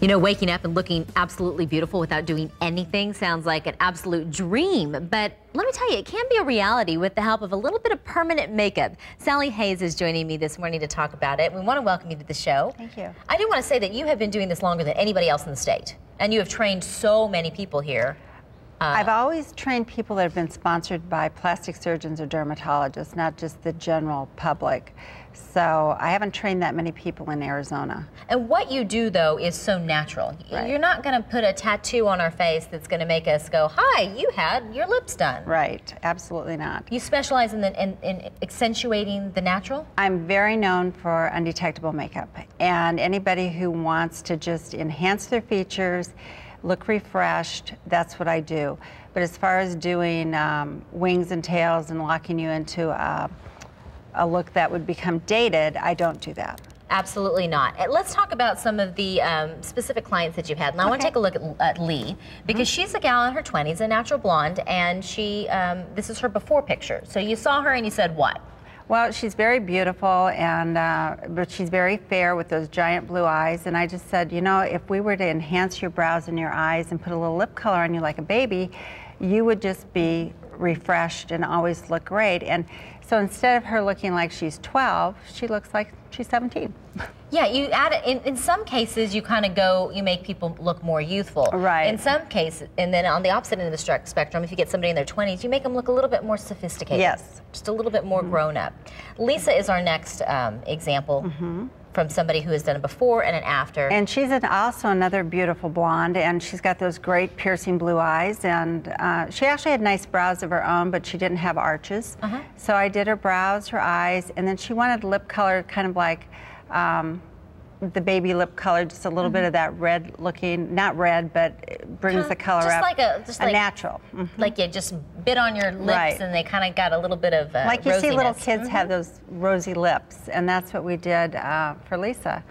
You know, waking up and looking absolutely beautiful without doing anything sounds like an absolute dream, but let me tell you, it can be a reality with the help of a little bit of permanent makeup. Sally Hayes is joining me this morning to talk about it. We want to welcome you to the show. Thank you. I do want to say that you have been doing this longer than anybody else in the state, and you have trained so many people here. I've always trained people that have been sponsored by plastic surgeons or dermatologists, not just the general public. So I haven't trained that many people in Arizona. And what you do, though, is so natural. Right. You're not going to put a tattoo on our face that's going to make us go, hi, you had your lips done. Right, absolutely not. You specialize in accentuating the natural? I'm very known for undetectable makeup, and anybody who wants to just enhance their features, look refreshed, that's what I do. But as far as doing wings and tails and locking you into a look that would become dated, I don't do that. Absolutely not. Let's talk about some of the specific clients that you've had. And I want to take a look at Lee, because she's a gal in her 20s, a natural blonde, and she, this is her before picture. So you saw her and you said what? Well, she's very beautiful, and but she's very fair with those giant blue eyes. And I just said, you know, if we were to enhance your brows and your eyes and put a little lip color on you like a baby, you would just be refreshed and always look great. And so instead of her looking like she's 12, she looks like she's 17. Yeah, you add it, in some cases you kind of go, you make people look more youthful. Right. In some cases, and then on the opposite end of the spectrum, if you get somebody in their 20s, you make them look a little bit more sophisticated. Yes. Just a little bit more grown up. Lisa is our next example from somebody who has done a before and an after. And she's also another beautiful blonde, and she's got those great piercing blue eyes, and she actually had nice brows of her own, but she didn't have arches. So I did her brows, her eyes, and then she wanted lip color kind of like the baby lip color, just a little bit of that red looking, not red, but it brings the color just up. Like a natural. Like you just bit on your lips and they kind of got a little bit of like you rosiness. see little kids have those rosy lips, and that's what we did for Lisa.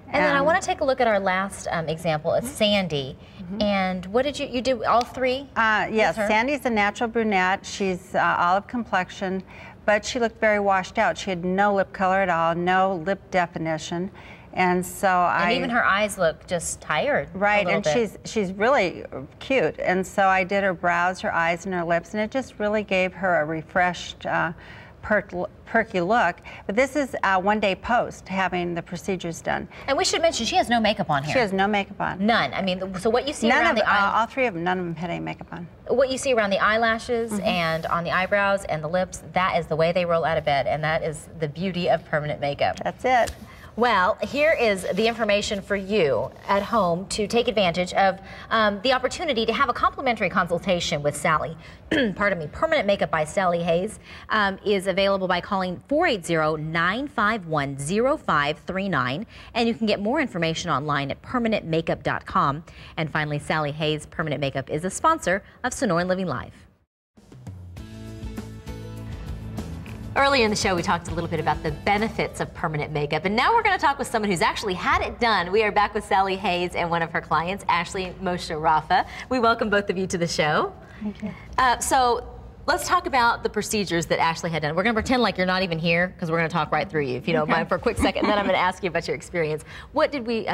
And then I want to take a look at our last example of Sandy. And what did you did all three? Yes, Sandy's a natural brunette. She's olive complexion, but she looked very washed out. She had no lip color at all, no lip definition. And so even her eyes look just tired. Right, and she's really cute. And so I did her brows, her eyes, and her lips, and it just really gave her a refreshed, perky look. But this is a one-day post, having the procedures done. And we should mention, she has no makeup on here. She has no makeup on. None. I mean, so what you see around the eye... all three of them, none of them had any makeup on. What you see around the eyelashes and on the eyebrows and the lips, that is the way they roll out of bed, and that is the beauty of permanent makeup. That's it. Well, here is the information for you at home to take advantage of the opportunity to have a complimentary consultation with Sally. Pardon me. Permanent Makeup by Sally Hayes is available by calling 480-951-0539, and you can get more information online at permanentmakeup.com. And finally, Sally Hayes Permanent Makeup is a sponsor of Sonoran Living Live. Earlier in the show, we talked a little bit about the benefits of permanent makeup, and now we're going to talk with someone who's actually had it done. We are back with Sally Hayes and one of her clients, Ashley Moshe-Rafa. We welcome both of you to the show. Thank you. So let's talk about the procedures that Ashley had done. We're going to pretend like you're not even here, because we're going to talk right through you, if you don't mind, for a quick second, and then I'm going to ask you about your experience. What did we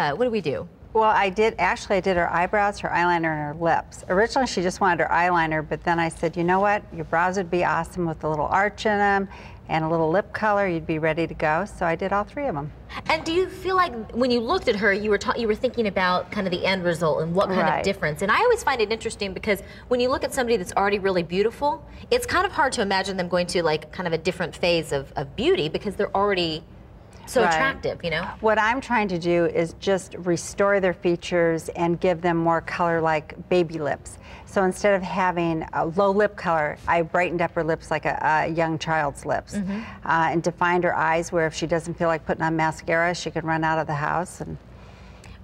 do? Well, I did her eyebrows, her eyeliner, and her lips. Originally, she just wanted her eyeliner, but then I said, you know what? Your brows would be awesome with a little arch in them and a little lip color. You'd be ready to go. So I did all three of them. And do you feel like when you looked at her, you were thinking about kind of the end result and what kind of difference? And I always find it interesting, because when you look at somebody that's already really beautiful, it's kind of hard to imagine them going to like kind of a different phase of beauty, because they're already so attractive, you know? What I'm trying to do is just restore their features and give them more color like baby lips. So instead of having a low lip color, I brightened up her lips like a young child's lips. And defined her eyes, where if she doesn't feel like putting on mascara, she can run out of the house and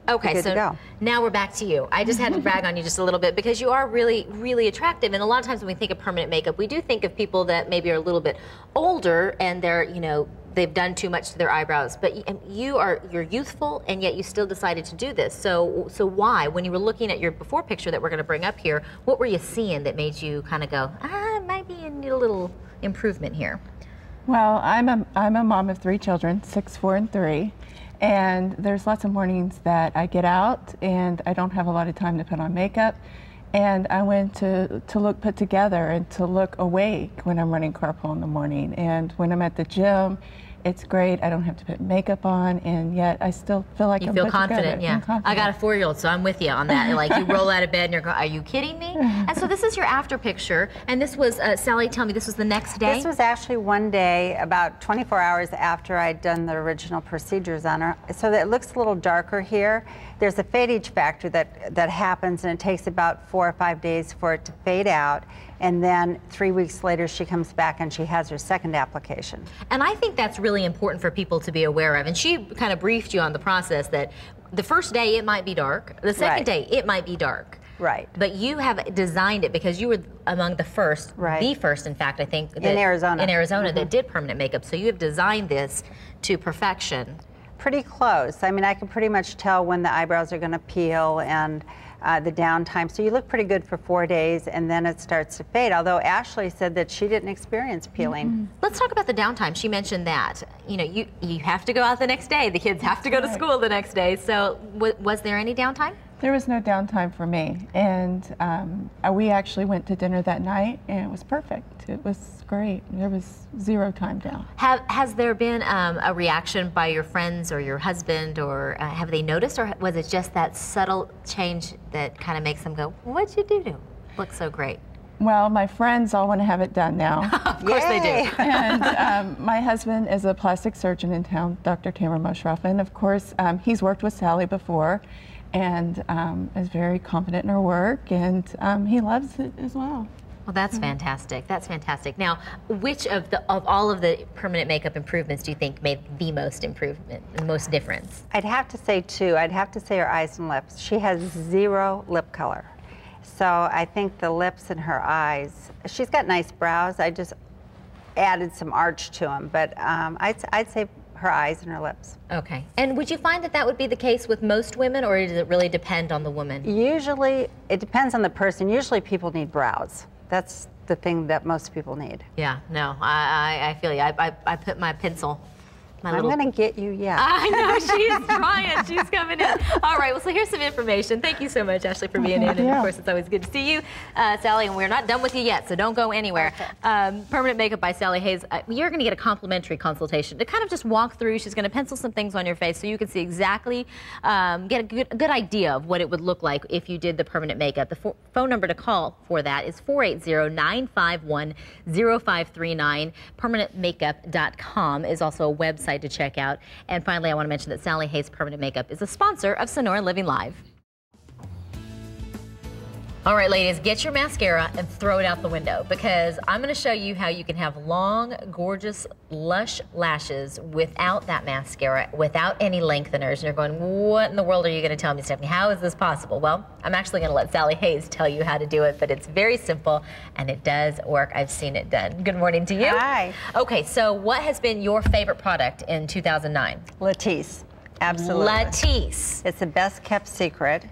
okay, so now we're back to you. I just had to brag on you just a little bit, because you are really, really attractive. And a lot of times when we think of permanent makeup, we do think of people that maybe are a little bit older and they're, you know, they've done too much to their eyebrows. But you're youthful, and yet you still decided to do this. So why? When you were looking at your before picture that we're going to bring up here, what were you seeing that made you kind of go, maybe you need a little improvement here? Well, I'm a mom of 3 children, 6, 4, and 3. And there's lots of mornings that I get out and I don't have a lot of time to put on makeup. And I went to look put together and to look awake when I'm running carpool in the morning. And when I'm at the gym, it's great. I don't have to put makeup on, and yet I still feel like I'm feel put confident. together. Yeah, confident. I got a 4-year-old, so I'm with you on that. Like, you roll out of bed and you're going, "Are you kidding me?" And so this is your after picture, and this was Sally. Tell me, this was the next day. This was actually one day, about 24 hours after I'd done the original procedures on her. So that it looks a little darker here. There's a fade-age factor that happens, and it takes about 4 or 5 days for it to fade out. And then 3 weeks later, she comes back and she has her second application. And I think that's really important for people to be aware of. And she kind of briefed you on the process that the first day it might be dark, the second day it might be dark. Right. But you have designed it because you were among the first, the first, in fact, I think, that, in Arizona, that did permanent makeup. So you have designed this to perfection. Pretty close. I mean, I can pretty much tell when the eyebrows are going to peel and the downtime. So you look pretty good for 4 days, and then it starts to fade. Although Ashley said that she didn't experience peeling. Let's talk about the downtime. She mentioned that. You know, you have to go out the next day. The kids have to go to school the next day. So was there any downtime? There was no downtime for me, and we actually went to dinner that night, and it was perfect. It was great. There was zero time down. Has there been a reaction by your friends or your husband, or have they noticed, or was it just that subtle change that kind of makes them go, "What'd you do to look so great"? Well, my friends all want to have it done now. Of course they do. And my husband is a plastic surgeon in town, Dr. Tamer Moshraf, and of course he's worked with Sally before, and is very confident in her work, and he loves it as well. Well, that's fantastic. That's fantastic. Now, which of all of the permanent makeup improvements do you think made the most improvement, the most difference? I'd have to say two. I'd have to say her eyes and lips. She has zero lip color. So I think the lips and her eyes, she's got nice brows. I just added some arch to them, but I'd say her eyes and her lips. Okay. And would you find that that would be the case with most women, or does it really depend on the woman? Usually, it depends on the person. Usually people need brows. That's the thing that most people need. Yeah, no, I feel you. I put my pencil. I'm going to get you, yeah. I know, she's trying. She's coming in. All right, well, so here's some information. Thank you so much, Ashley, for being in. And, of course, it's always good to see you, Sally, and we're not done with you yet, so don't go anywhere. Permanent Makeup by Sally Hayes. You're going to get a complimentary consultation to kind of just walk through. She's going to pencil some things on your face so you can see exactly, get a good idea of what it would look like if you did the permanent makeup. The phone number to call for that is 480-951-0539. PermanentMakeup.com is also a website to check out. And finally, I want to mention that Sally Hayes Permanent Makeup is a sponsor of Sonoran Living Live. All right, ladies, get your mascara and throw it out the window, because I'm going to show you how you can have long, gorgeous, lush lashes without that mascara, without any lengtheners. And you're going, what in the world are you going to tell me, Stephanie? How is this possible? Well, I'm actually going to let Sally Hayes tell you how to do it, but it's very simple, and it does work. I've seen it done. Good morning to you. Hi. Okay, so what has been your favorite product in 2009? Latisse. Absolutely. Latisse. It's the best kept secret.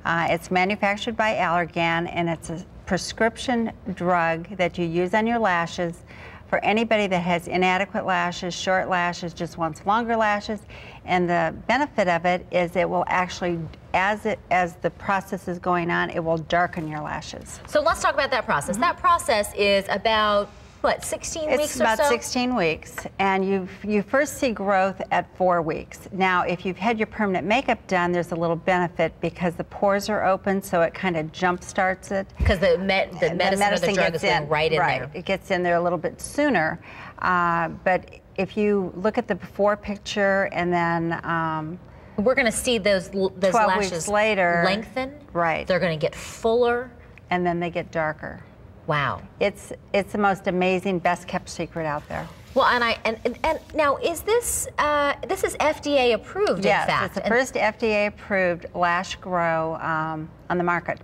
It's manufactured by Allergan, and it's a prescription drug that you use on your lashes for anybody that has inadequate lashes, short lashes, just wants longer lashes. And the benefit of it is it will actually, as the process is going on, it will darken your lashes. So let's talk about that process. That process is about, what, 16 weeks or so? It's about 16 weeks, and you first see growth at 4 weeks. Now, if you've had your permanent makeup done, there's a little benefit because the pores are open, so it kind of jump starts it. Because the medicine or the drug is going right in there. It gets in there a little bit sooner. But if you look at the before picture and then we're going to see those 12 lashes weeks later lengthen. Right. They're going to get fuller. And then they get darker. Wow. It's the most amazing, best kept secret out there. Well, and now is this this is FDA approved? Yes, in fact. It's the first FDA approved lash grow on the market.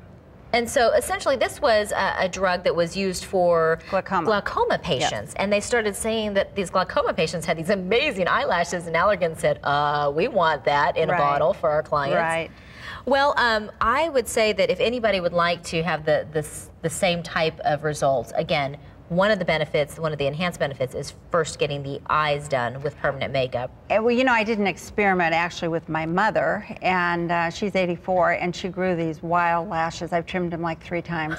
And so essentially this was a drug that was used for glaucoma patients. Yep. And they started saying that these glaucoma patients had these amazing eyelashes, and Allergan said, we want that in a bottle for our clients. Right. Well, I would say that if anybody would like to have the same type of results, again, one of the benefits, one of the enhanced benefits, is first getting the eyes done with permanent makeup. Well, you know, I did an experiment actually with my mother, and she's 84, and she grew these wild lashes. I've trimmed them like 3 times.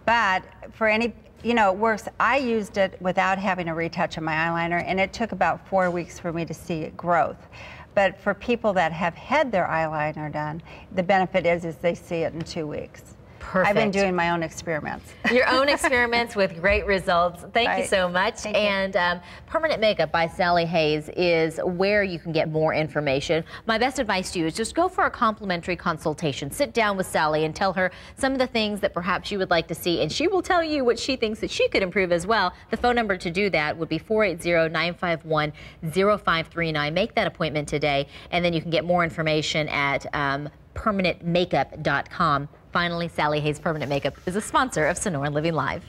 But for any, you know, it works. I used it without having a retouch of my eyeliner, and it took about 4 weeks for me to see growth. But for people that have had their eyeliner done, the benefit is they see it in 2 weeks. Perfect. I've been doing my own experiments. Your own experiments with great results. Thank you so much. Thank you. And Permanent Makeup by Sally Hayes is where you can get more information. My best advice to you is just go for a complimentary consultation. Sit down with Sally and tell her some of the things that perhaps you would like to see, and she will tell you what she thinks that she could improve as well. The phone number to do that would be 480-951-0539. Make that appointment today, and then you can get more information at permanentmakeup.com. Finally, Sally Hayes Permanent Makeup is a sponsor of Sonoran Living Live.